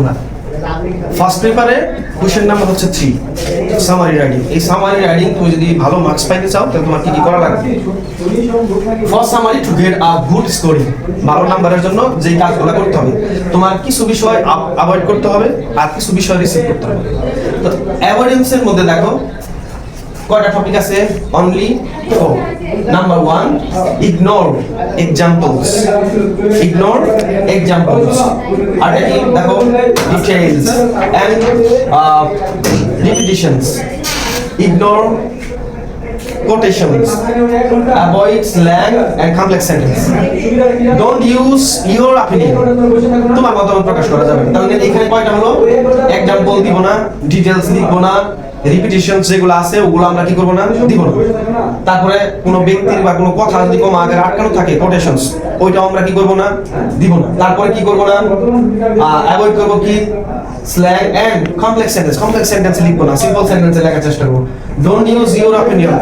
তোমরা ফার্স্ট পেপারে question number হচ্ছে 3 সামারি রাইডিং। এই সামারি রাইডিং তুমি যদি ভালো মার্কস পাইতে চাও তাহলে তোমার কি কি করা লাগবে? First summary to get a good scoring, ভালো নাম্বারের জন্য যেই কাজগুলো করতে হবে, তোমার কিছু বিষয় অ্যাভয়েড করতে হবে আর কিছু বিষয় রিসিভ করতে হবে। তো অ্যাভয়েডেন্সের মধ্যে দেখো কয়টা টপিক আছে? Only 4। Number 1, ignore examples, ignore examples. আর কি দেখো? Details and repetitions, ignore quotations, avoid slang and complex sentence, don't use your opinion, তোমার মতামত প্রকাশ করা যাবে না। তাহলে এখানে কয়টা হলো? এক্সাম্পল দিব না, ডিটেইলস লিখব না, রিপিটিশনস যেগুলো আছে ওগুলো আমরা কি করব না, দিব না। তারপরে কোনো ব্যক্তির বা কোনো কথা যদি কম আগে আটকানো থাকে কোটেশনস, ওইটাও আমরা কি করব না, দিব না। তারপরে কি করব না, অ্যাভয়েড করব কি, slang and complex sentence, complex sentence লিখবো না, সিম্পল সেন্টেন্সে লেখার চেষ্টা করব। ডোন্ট ইউজ ইওর অপিনিয়ন,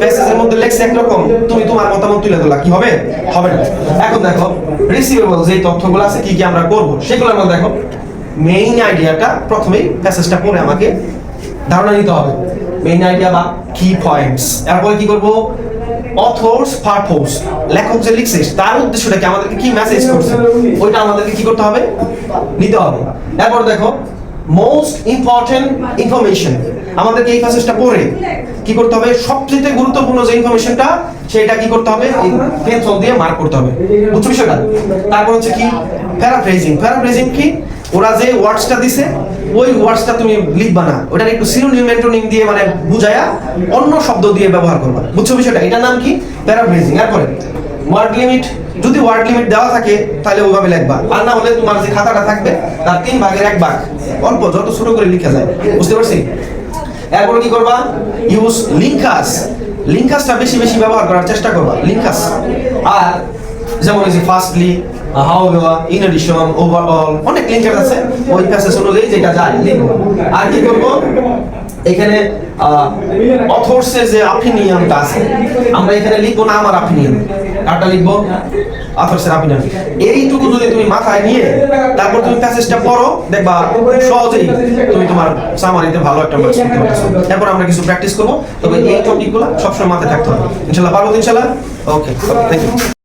প্যাসেজের মধ্যে লেখছে একরকম, তুমি তোমার মতামত তুলে ধরলা, কি হবে? হবে না। এখন দেখো রিসিভেবল যে তথ্যগুলো আছে কি কি আমরা করব সেগুলো আমরা দেখো। মেইন আইডিয়াটা প্রথমেই প্যাসেজটা পড়ে আমাকে ধারণা নিতে হবে, মেইন আইডিয়া বা কি পয়েন্টস। এরপরে কি করব? অথরস পারপোজ, লেখক যে লিখছে তার উদ্দেশ্যটা কি, আমাদেরকে কি মেসেজ করছে ওইটা আমাদেরকে কি করতে হবে, নিতে হবে। এরপর দেখো মোস্ট ইম্পর্টেন্ট ইনফরমেশন, আমাদেরকে এই প্যাসেজটা পড়ে কি করতে হবে, সবচেয়ে গুরুত্বপূর্ণ যে ইনফরমেশনটা সেটা কি করতে হবে, এই পেন্সিল দিয়ে মার্ক করতে হবে, বুঝছো বিষয়টা? তারপর হচ্ছে কি প্যারাফ্রেজিং, প্যারাফ্রেজিং কি, ওরা যে ওয়ার্ডসটা দিছে ওই ওয়ার্ডসটা তুমি লিখবা না, ওটার একটু সিনোনিম অ্যান্টোনিম দিয়ে মানে বুঝায়া অন্য শব্দ দিয়ে ব্যবহার করবা, বুঝছো বিষয়টা? এটার নাম কি, প্যারাফ্রেজিং। এরপরে ওয়ার্ড লিমিট, যদি ওয়ার্ড লিমিট দেওয়া থাকে তাহলে ওভাবে লিখবা, আর না হলে তোমার যে খাতাটা থাকবে তার 3 ভাগের 1 ভাগ অল্প যত ছোট করে লিখা যায়, বুঝতে পারছি? এরপরে কি করবা, ইউজ লিঙ্কাস, লিঙ্কাসটা বেশি বেশি ব্যবহার করার চেষ্টা করবা, লিঙ্কাস। আর যেমন এই যে firstly, however, in addition, overall, অনেক লিঙ্কার আছে, ওই প্যাসেজ অনুযায়ী যেটা যায় লিখবো। আর কি করব, এখানে অথরসের যে অপিনিয়নটা আছে আমরা এখানে লিখবো না আমার অপিনিয়ন, কারটা লিখবো অথরসের অপিনিয়ন। এইটুকু যদি তুমি মাথায় নিয়ে তারপর তুমি প্যাসেজটা পড়ো, দেখবা সহজেই তুমি তোমার সামারিতে ভালো একটা মার্কস পেতে পারছো। এরপর আমরা কিছু প্র্যাকটিস করব, তবে এই টপিকগুলো সবসময় মাথায় থাকতে হবে। ইনশাআল্লাহ পারবো, ইনশাআল্লাহ। ওকে, থ্যাংক ইউ।